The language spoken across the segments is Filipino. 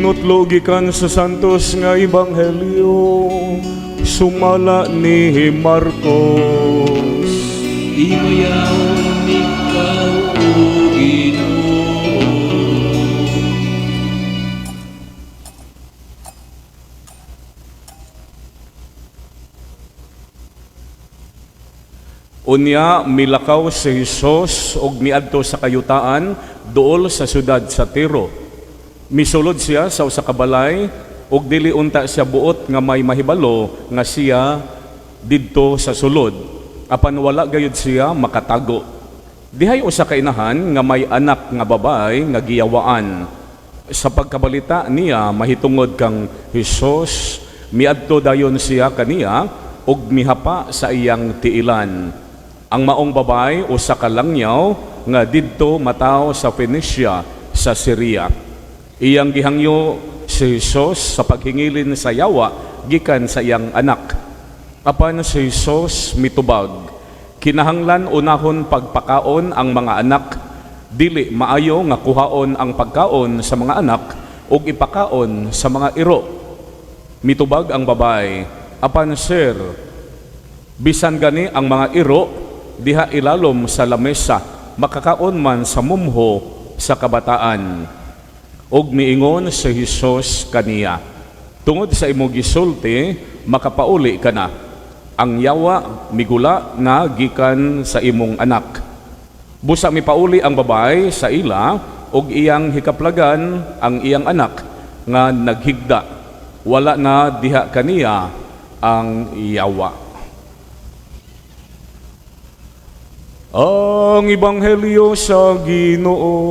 Tinutlo gikan sa santos nga ebanghelyo sumala ni Marcos. Imayaw ikaw, O Ginoo. Unya milakaw si Hesus og miadto sa kayutaan duol sa syudad sa Tiro. Misulod siya sa usa ka balay ug dili unta siya buot nga may mahibalo nga siya didto sa sulod. Apan wala gayud siya makatago. Dihay usa ka inahan nga may anak nga babae nga giyawaan. Sa pagkabalita niya mahitungod kang Hesus, miadto dayon siya kaniya ug mihapa sa iyang tiilan. Ang maong babae usa ka langyaw nga didto mataw sa Phoenicia sa Syria. Iyang gihangyo si Hesus sa paghingilin sa yawa gikan sa iyang anak. Apan si Hesus mitubag, kinahanglan unahon pagpakaon ang mga anak, dili maayo nga kuhaon ang pagkaon sa mga anak ug ipakaon sa mga iro. Mitubag ang babae, apan sir, bisan gani ang mga iro diha ilalom sa lamesa makakaon man sa mumho sa kabataan. Og miingon si Hesus kaniya, tungod sa imo gisulti makapauli ka na. Ang yawa migula na gikan sa imong anak. Busa mipauli ang babae sa ila og iyang hikaplagan ang iyang anak nga naghigda. Wala na diha kaniya ang yawa. Ang ebanghelyo sa Ginoo.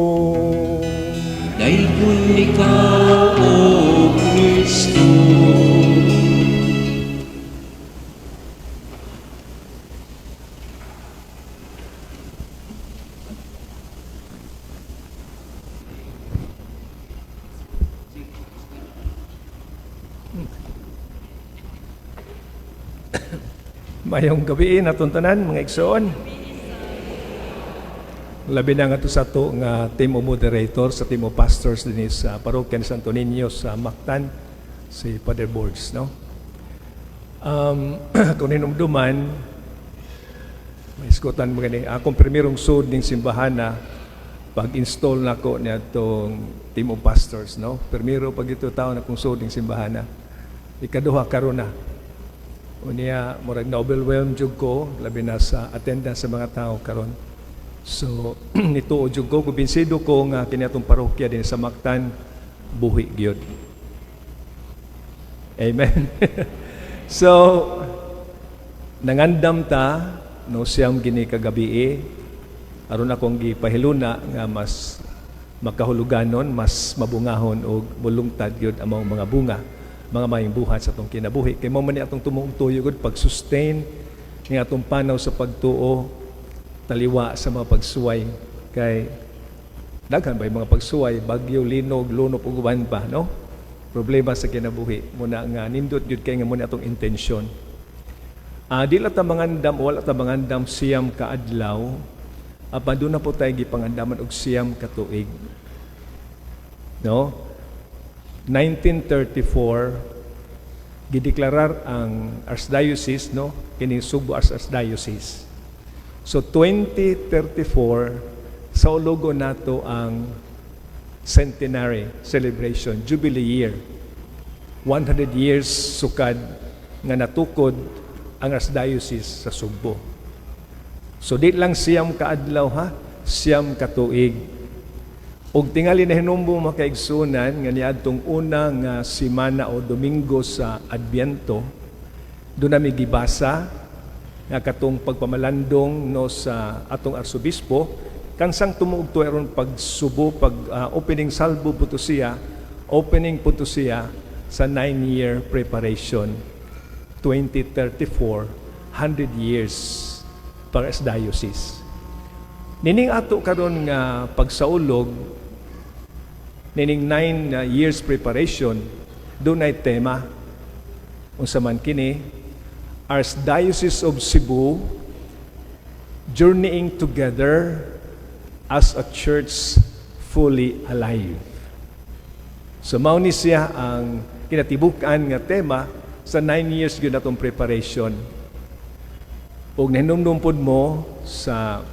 Dayon ikaw, O Kristo. Mayong gabi natong tanan mga igsoon. Labi na nga to sa to nga team of moderator sa team of pastors din sa parokya ni Santo Niño sa Mactan, si Father Borges, no? Kung hinumduman, may iskotan mo gani, akong primerong sud ning simbahan na pag-install na ko niya itong team of pastors, no? Primero pag ito tao na kong sud ning simbahan na, ikaduha karon na. Unya, murag na-overwhelmed jud ko, labi na sa attendance sa mga tao karon. So, nituo jud ko, kumbinsido ko nga kiniatong parokya din sa Mactan, buhi gyud. Amen. So, nangandam ta, no siyam gini kagabi, aron akong gipahiluna nga mas makahuluganon, mas mabungahon o bulungtad gyud among mga bunga, mga mayong buhat sa atong kinabuhi. Kay mao man ni atong tumuong tuyo gud pag-sustain ng atong panaw sa pagtuo, taliwa sa mga pagsuway kay daghan ba yung mga pagsuway, bagyo, linog, lunop ug uban pa, no? Problema sa kinabuhi muna nga nindot gyud kay nga muna atong intensyon. Dila ta mangandam, wala ta mangandam siyam ka adlaw, apan doon na po tayo gipangandaman og siyam ka tuig. No? 1934 gideklarar ang Archdiocese, no? Kining Subo Archdiocese. So 2034 sa ulogo nato ang centenary celebration, jubilee year. 100 years sukad nga natukod ang Archdiocese sa Sugbo. So di lang siyam ka adlaw ha, siyam ka tuig. Og tingali na hinumbo makaigsunan nga niadtong una nga semana o Domingo sa Adbiento, doon namin gibasa nga katong pagpamalandong no sa atong arsobispo kansang tumuog to aron pagsubo opening salvo puto siya sa 9-year preparation 2034 100 years para sa diocese. Nining ato karon nga pagsaulog nining 9 years preparation dunay tema unsa man kini, Archdiocese of Cebu, journeying together as a church fully alive. So mao ni siya ang kinatibukan nga tema sa 9 years gyud natong preparation. Ug nahinumdum pod mo sa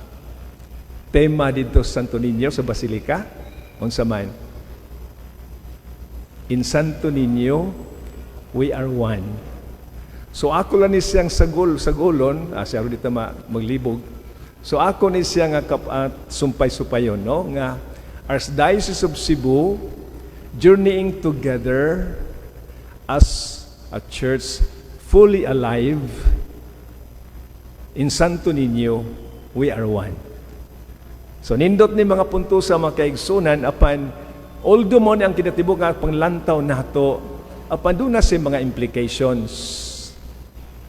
tema dito sa Santo Niño sa Basilica unsa man. In Santo Niño, we are one. So ako lang ni siyang sagolon, siya rin dito maglibog. So ako ni siya nga sumpay-supayon, no? Nga Archdiocese of Cebu, journeying together as a church fully alive. In Santo Niño, we are one. So nindot ni mga punto sa mga kaigsunan apan although mo ni ang kinatibuk nga panglantaw nato apan doon na si mga implications.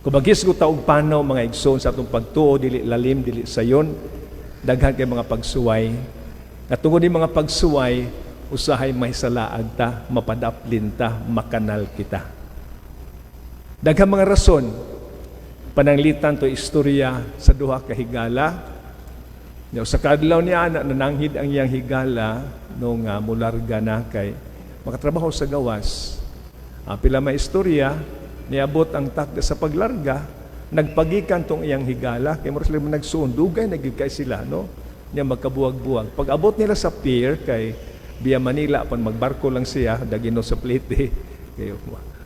Kung magis ko taog panaw mga igsoon sa atong pagtuo dili lalim dili sayon daghan kay mga pagsuway. At tungod ni mga pagsuway usahay may salaag ta, mapadaplin ta, makanal kita. Daghang mga rason pananglitan to istorya sa duha ka higala. Sa kadlaw niya nananghid ang iyang higala nung mularga na kay makatrabaho sa gawas. Pila may istorya niabot ang takda sa paglarga, nagpagikan tong iyang higala kay mura sila nagsuon dugay nagigkay sila no. Niya magkabuwag-buwag. Pag abot nila sa pier kay Via Manila pan magbarko lang siya dagino sa plete. Kay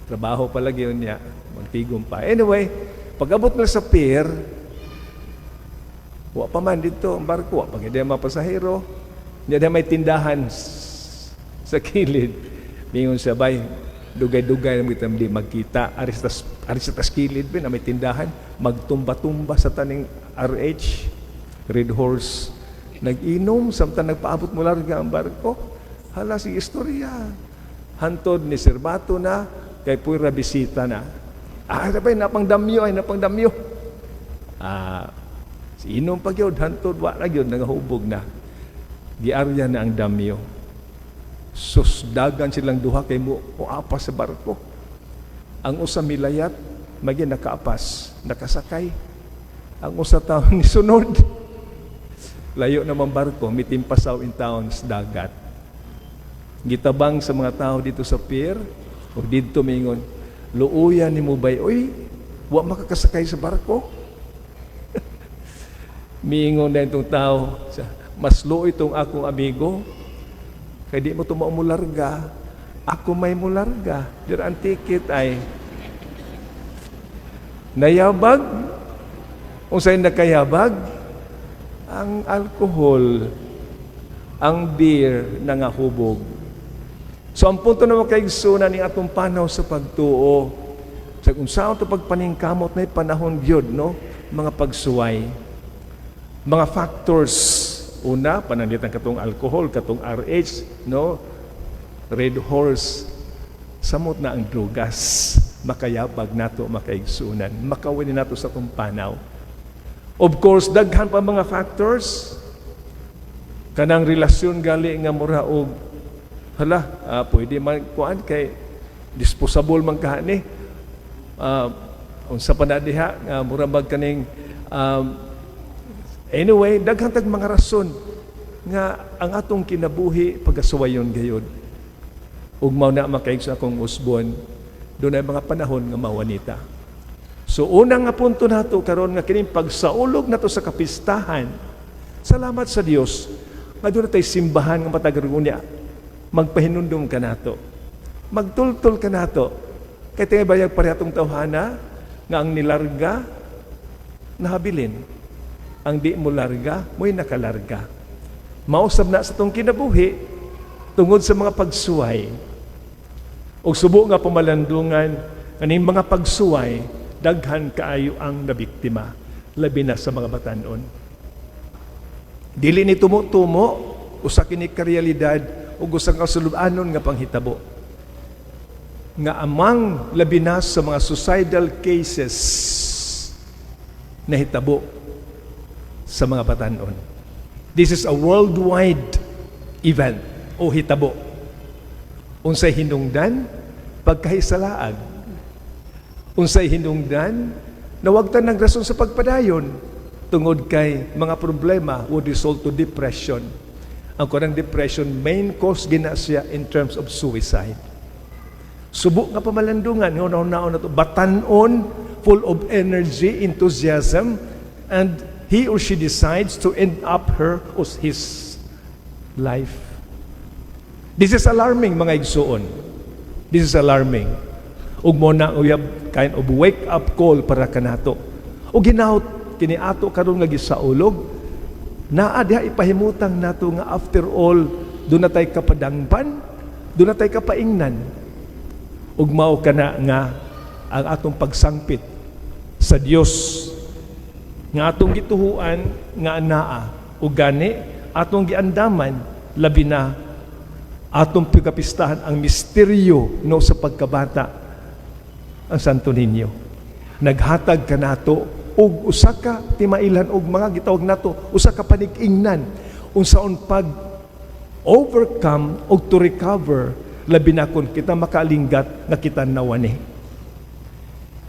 trabaho palagi yun niya magtigom pa. Anyway, pag abot nila sa pier, wa pa man dito ang barko, wa pa gid mga pasahero. Niya may tindahan sa kilid. Mingon sabay dugay-dugay na di magkita. Aristas kilid bin na may tindahan. Magtumba-tumba sa taning RH, Red Horse. Nag-inom, samtang nagpaabot mo larga ang barko. Hala, si istorya. Hantod ni Sirbato na, kay pura bisita na. Sabay, napangdamyo. Si inom pag yun, hantod, wala yun, nangahubog na. Giarya na ang damyo. Susdagan silang duha kay mo o apas sa barko. Ang usa milayat magi nakaapas, nakasakay. Ang usa tawo ni sunod. Layo naman barko, mitimpasaw in towns dagat. Gitabang sa mga tao dito sa pier o dito mingon, luuyan ni mo bay, oy, wa makakasakay sa barko. Mingon na itong tao, mas luoy itong akong amigo. Kaya di mo ito maumularga. Ako may mularga. Dira ang ticket ay nayabag. Kung sa'yo nakayabag, ang alcohol, ang beer, nangahubog. So ang punto na makaigsunan ni atong panaw sa pagtuo. Sa kung saan ito pagpaningkamot na panahon yun, no? Mga pagsuway. Mga factors. Una, pananlitan katong alcohol, katong RH, no? Red Horse. Samot na ang drugas. Makayabag nato, makaigsunan. Makawin nato sa itong panaw. Of course, daghan pa mga factors. Kanang relasyon gali nga mura og pwede man kuan kay disposable man kahani. Unsa pa na diha nga mura mag kaning anyway, daghan tag mga rason nga ang atong kinabuhi pagasuwayon gayud. Ug mao na makaigsa akong usbon, doon ay mga panahon nga mawanita. So unang nga punto nato karon nga kining pagsaulog nato sa kapistahan. Salamat sa Dios nga doon tay simbahan nga matagarunya. Magpahinundom ka nato. Magtultol ka nato. Kay tingay bayag parehatong tawhana nga ang nilarga nahabilin. Ang di mo larga, mo'y nakalarga. Mausab na sa itong kinabuhi tungod sa mga pagsuway. O subo nga pamalandungan, kaning mga pagsuway, daghan kaayo ang nabiktima, labi na sa mga batanon. Dili ni tumo-tumo, usa kini karealidad, o usa ka sulubanon nga panghitabo. Nga amang labi na sa mga suicidal cases na hitabo sa mga batanon. This is a worldwide event o hitabo. Unsay hinungdan, pagkahisalaag. Unsay hinungdan, nawagtan ng rason sa pagpadayon tungod kay mga problema would result to depression. Ang kanang depression, main cause gina siya in terms of suicide. Subok nga pamalandungan, naon na to, batanon, full of energy, enthusiasm, and he or she decides to end up her or his life. This is alarming, mga igsuon. This is alarming. Ug mo na we have kind of wake-up call para kanato. Ug ginahot kini ato karon nga gisaulog, naa diha ipahimutang nato nga after all, doon na tay kapadangpan, doon na tay kapaingnan. Ug mao kana nga ang atong pagsangpit sa Dios nga atong gituhuan nga anaa ug gani atong giandaman labi na atong pagkapistahan ang misteryo no sa pagkabata ang Santo Niño. Naghatag kanato og usa ka timailan og mga gitawag nato usa ka panig-ingnan unsaon pag overcome og to recover labi na kung kita makalinggat nga kita nawani.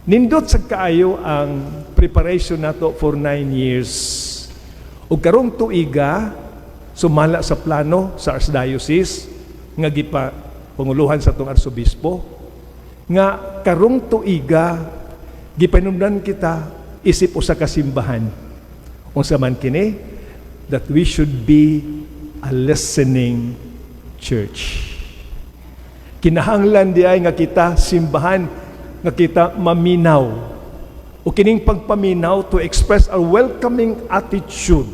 Nindot sa kaayo ang preparation nato for 9 years. Ug karong tuiga sumala sa plano sa Archdiocese nga gipa panguluhan sa atong arsobispo nga karong tuiga gipanumdan kita isip usa ka simbahan. Unsa man kini that we should be a listening church. Kinahanglan diay nga kita simbahan nga kita maminaw. O kining pagpaminaw to express our welcoming attitude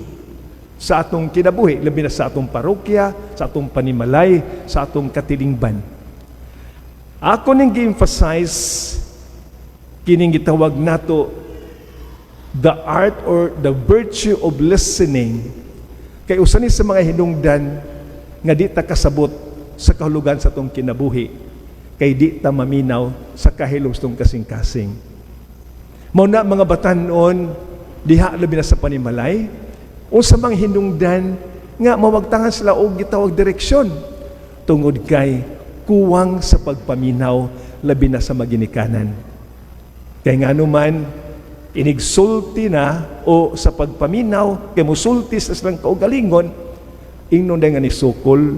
sa atong kinabuhi, labi na sa atong parokya, sa atong panimalay, sa atong katilingban. Ako ning gi-emphasize kining gitawag nato the art or the virtue of listening kay usa ni sa mga hinungdan nga di ta kasabot sa kahulugan sa atong kinabuhi kay di ta maminaw sa kahilomstong kasing-kasing. Mao na mga batan-on diha labi na sa panimalay unsa mang hinungdan nga mawagtangan sila og gitawag direksyon tungod kay kuwang sa pagpaminaw labi na sa maginikanan. Kay nganuman inigsulti na o sa pagpaminaw kay musulti sa silang kaugalingon ingnon nga ni sukol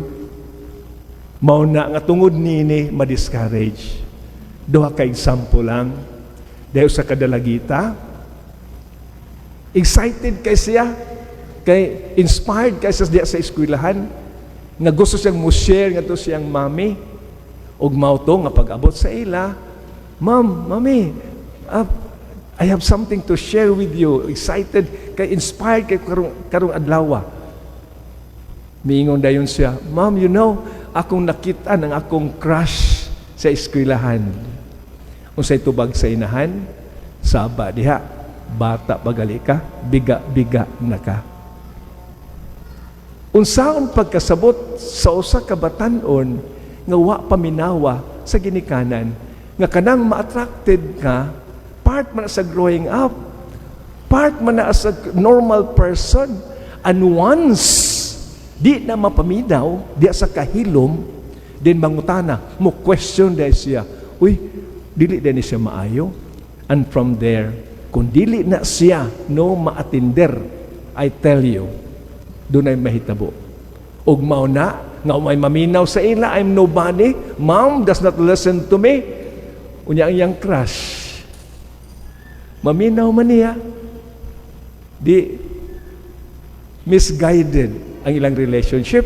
mao na nga tungod niini ma-discourage. Duha ka example lang. Dahil sa kadalagita, excited kay siya, kay inspired kay siya sa eskwelahan, nga gusto siyang mo-share nga to siyang mami, ug mao to nga pag-abot sa ila, Ma'am, Mami, I have something to share with you. Excited, kay inspired kay karong adlaw. Miingon dayon siya, Ma'am, you know, akong nakita ng akong crush sa eskwelahan. Unsay tubag sa inahan, saba diha, bata pagali ka, biga-biga na ka. Unsaon pagkasabot sa usa ka batan-on nga wa paminawa sa ginikanan, nga kanang ma-attracted ka, part man sa growing up, part man na as a normal person, and once di na mapaminaw, di sa kahilom, din mangutana, mo question dahil siya, uy, dili din siya maayo. And from there, kung dili na siya, no maatinder, I tell you, doon ay mahitabo. Ug mao na, nga may maminaw sa ila, I'm nobody, Mom does not listen to me, unya ang iyang crush. Maminaw man niya, di misguided ang ilang relationship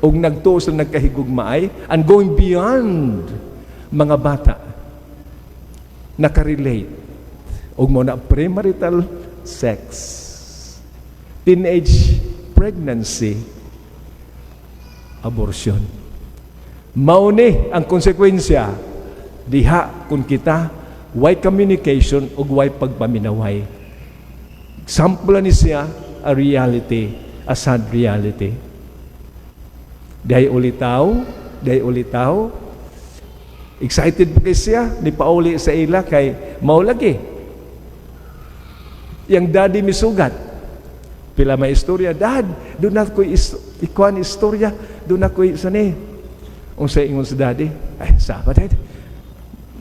ug nagtuo sa nagkahigugmaay and going beyond mga bata nakarelate ug mo na premarital sex, teenage pregnancy, abortion. Mao ni ang konsekwensya diha kung kita why communication ug why pagpaminaway. Example ni siya a reality, a sad reality. Dahi ulitaw, excited pa kay siya, ni pauli sa ila kay maulagi. Yang daddy misugat. Pila may istorya, Dad, doon na ko'y ikuan istorya, doon na ko'y sani. Unsay ingon sa daddy, ay, saba dad.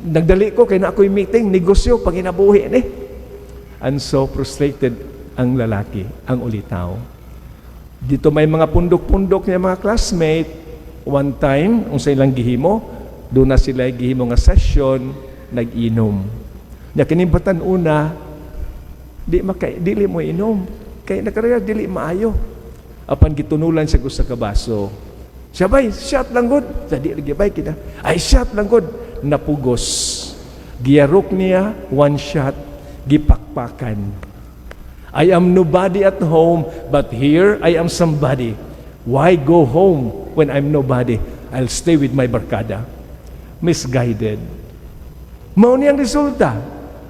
Nagdali ko kay na ako'y meeting, negosyo, panginabuhi ni. And so frustrated ang lalaki, ang ulitaw. Dito may mga pundok-pundok niya mga classmate. One time, kung sa ilang gihimo, doon na sila gihimo nga session, nag-inom. Nya kinibatan una, dili mo inom. Kay nakaraya, dili maayo. Apan gitunulan siya sa kabaso. Siya bay, shot lang good. Sa di lagi bay kita. Ay, shot lang good. Napugos. Giyarok niya, one shot, gipakpakan. I am nobody at home, but here I am somebody. Why go home when I'm nobody? I'll stay with my barkada. Misguided. Mao niyang resulta,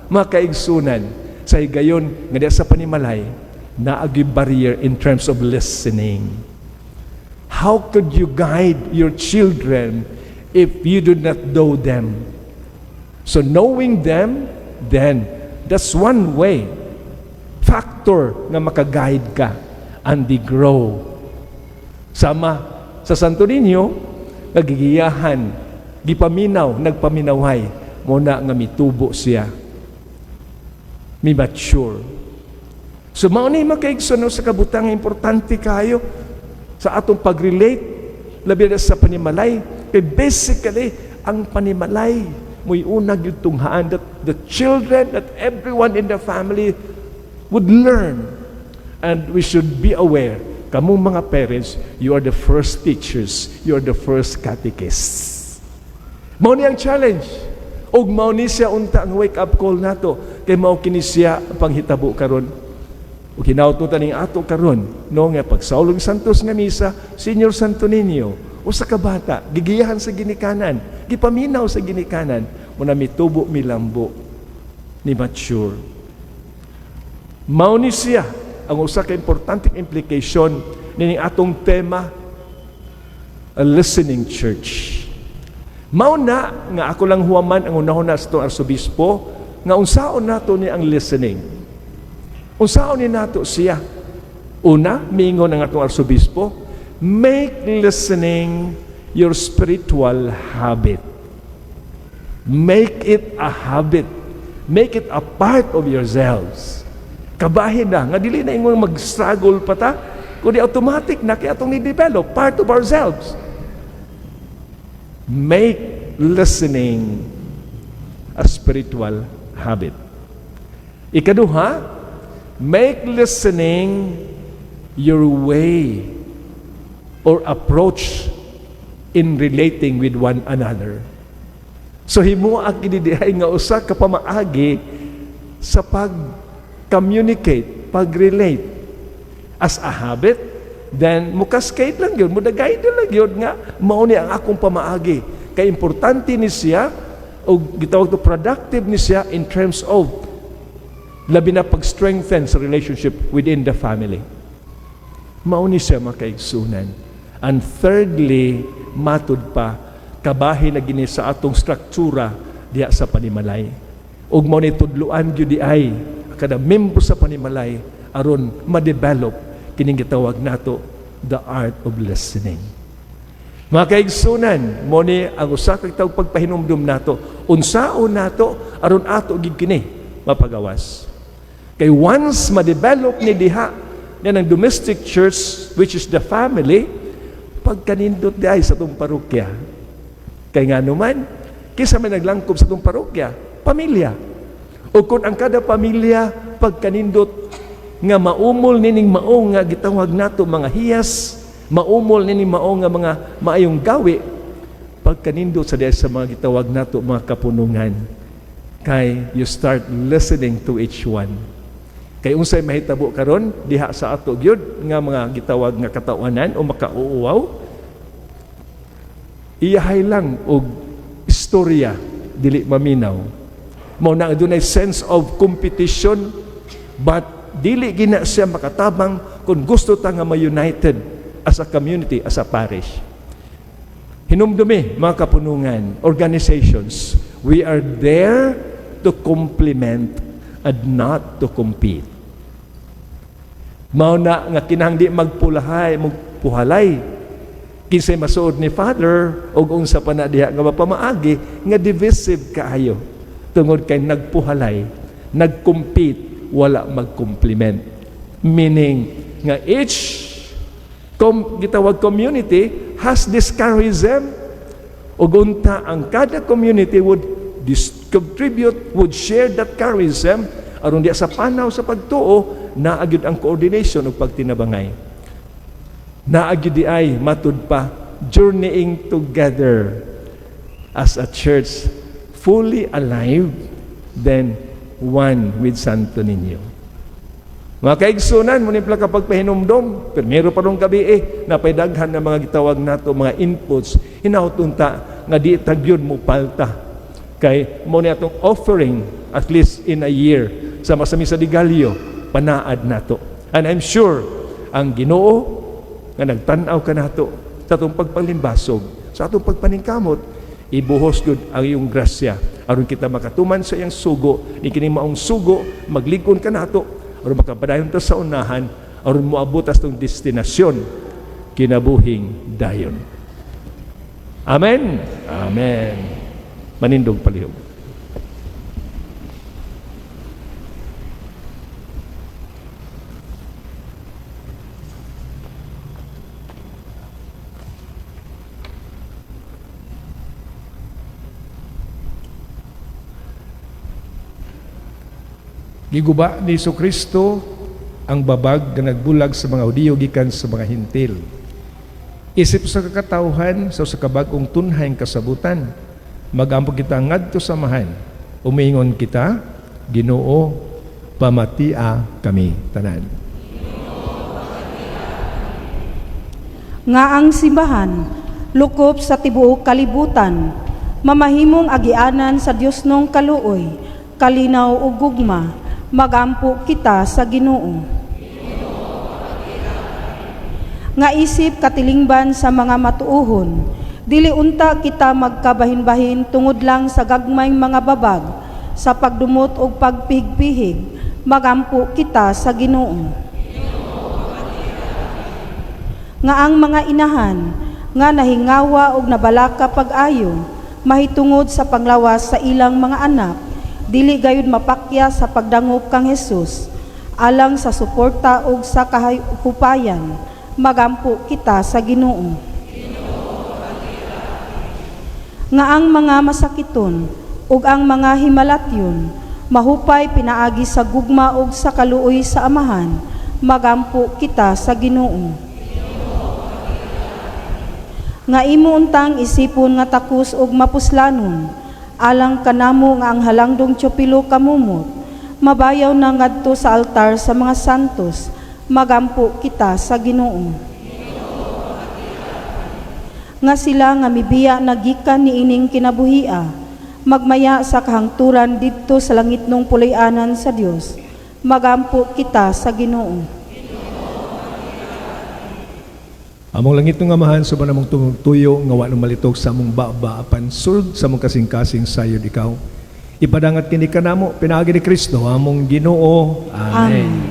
mga kaigsunan, sa higayon, nga sa panimalay, naagi barrier in terms of listening. How could you guide your children if you do not know them? So knowing them, then that's one way, factor na makaguide ka and they grow. Sama sa Santo Niño, nagigiyahan, gipaminaw, nagpaminaway, muna nga mitubo siya. Mi mature. So mauni makaigsuno sa kabutang importante kayo sa atong pag-relate labi na sa panimalay. Kaya basically, ang panimalay mo'y unang yung tunghaan that the children, that everyone in the family would learn. And we should be aware, kamong mga parents, you are the first teachers, you are the first catechists. Mao ni ang challenge. Og mao ni siya unta ang wake-up call nato. Kay mao kini siya panghitabo karon. O kinaututan ning ato karon, no nga pagsaulog Santos nga misa, Senior Santo Niño, o sa kabata, gigiyahan sa ginikanan, gipaminaw sa ginikanan, muna mitubo, milambo, ni mature. Mao ni siya ang usa ka importanteng implication nining atong tema, a listening church. Mao na nga ako lang huwaman ang unahon na sa itong arsobispo, nga unsaon nato ni ang listening. Unsaon ni nato siya? Una, miingon ang atong arsobispo, make listening your spiritual habit. Make it a habit. Make it a part of yourselves. Kabahin na, nga dili na ingong mag-struggle pa ta, kundi automatic na kaya itong ni-develop, part of ourselves. Make listening a spiritual habit. Ikaduha, make listening your way or approach in relating with one another. So himuak ginidihay nga usa ka pamaagi sa pag-communicate, pag-relate as a habit, then mukaskade lang yun, mudagay lang yun nga mao ni ang akong pamaagi. Kay importante ni siya o gitawag to productive ni siya in terms of labi na pag-strengthen sa relationship within the family. Mao ni siya makaigsunan. And thirdly, matud pa, kabahin na gini sa atong struktura diya sa panimalay. Ug mao ni tudluan gyud di ay kada membro sa panimalay aron ma-develop kining gitawag nato the art of listening. Mga kaigsunan, mo ni ang usa ka tawag pagpahinumdum nato, unsaon nato aron ato gid kini mapagawas. Kay once ma-develop ni diha na ng domestic church, which is the family, pagkanindot di ay sa itong parokya. Kay nga naman, kisa may naglangkob sa itong parokya, pamilya. O kung ang kada pamilya, pagkanindot nga maumol nining mao nga gitawag nato mga hiyas, maumol nining mao nga mga maayong gawi, pagkanindot sa diay sa mga gitawag nato mga kapunungan, kay you start listening to each one. Kay unsay mahitabo karon diha sa ato gyud nga mga gitawag nga katawanan o makauuwaw, iyahay lang og istorya dili maminaw. Mao na adunay sense of competition, but dili gina siya makatabang kung gusto ta nga ma-united as a community, as a parish. Hinumdumi mga kapunungan, organizations, we are there to complement and not to compete. Mao na nga kinahanglan magpulahay, magpuhalay. Kinsay masuod ni Father o unsa pa na diha nga mapamaagi nga divisive kaayo. Tungod kay nagpuhalay, nagcompete, wala magcomplement. Meaning nga each gitawag community has this charism, ug unta ang kada community would contribute, would share that charism aron diya sa panaw sa pagtuo naagid ang coordination ug pagtinabangay. Naagid di ay matud pa journeying together as a church fully alive, then one with Santo Niño. Mga kaigsunan, munipla kapag pahinumdom, primero pa nung gabi napaydaghan na mga gitawag nato, mga inputs, hinautunta nga di tagyod mo palta. Kay mo na itong offering, at least in a year, sa masami sa Digalio, panaad nato. And I'm sure, ang Ginoo nga nagtanaw ka nato sa itong pagpalimbasog, sa itong pagpaningkamot, ibuhos gud ang iyong grasya aron kita makatuman sa iyang sugo, ni kini maong sugo maglikon ka nato aron makapadayon ta sa unahan aron moabot as tong destinasyon kinabuhing dayon. Amen. Amen. Manindog palihog. Giguba ni Jesucristo ang babag nga nagbulag sa mga Hudiyo gikan sa mga Hintil. Isip sa kakatawhan sa kabag-ong tunhay kasabutan, magampo kita ngadto samahan, umingon kita, Ginoo, pamatia kami tanan. Nga ang simbahan, lukop sa tibuok kalibutan, mamahimong agianan sa Dios nung kaluoy, kalinaw ug gugma, magampo kita sa Ginoo. Nga isip katilingban sa mga matuuhon, dili unta kita magkabahin-bahin tungod lang sa gagmayng mga babag, sa pagdumot o pagpihig-pihig, magampo kita sa Ginoo. Nga ang mga inahan, nga nahingawa og nabalaka pag-ayo, mahitungod sa panglawas sa ilang mga anak, dili gayud mapakya sa pagdangop kang Hesus, alang sa suporta ug sa kahupayan, magampo kita sa Ginoo. Nga ang mga masakiton ug ang mga himalatyon, mahupay pinaagi sa gugma ug sa kaluoy sa amahan, magampo kita sa Ginoo. Nga imo untang isipon nga takus ug mapuslanon, alang kanamo nga ang halangdong tiyopilo kamumot, mabayaw na ngadto sa altar sa mga santos, magampo kita sa Ginoo. Nga sila nga mibiya nagikan ni ining kinabuhia, magmaya sa kahangturan didto sa langit nung pulay-anan sa Dios, magampo kita sa Ginoo. Among langit ng amahan, sa manamong tuyo, nga wa nang malitok sa among baba, apan sulod sa among kasing-kasing sayod ikaw. Ipadangat kini kanamo, pinaagi ni Kristo, among Ginoo. Amen.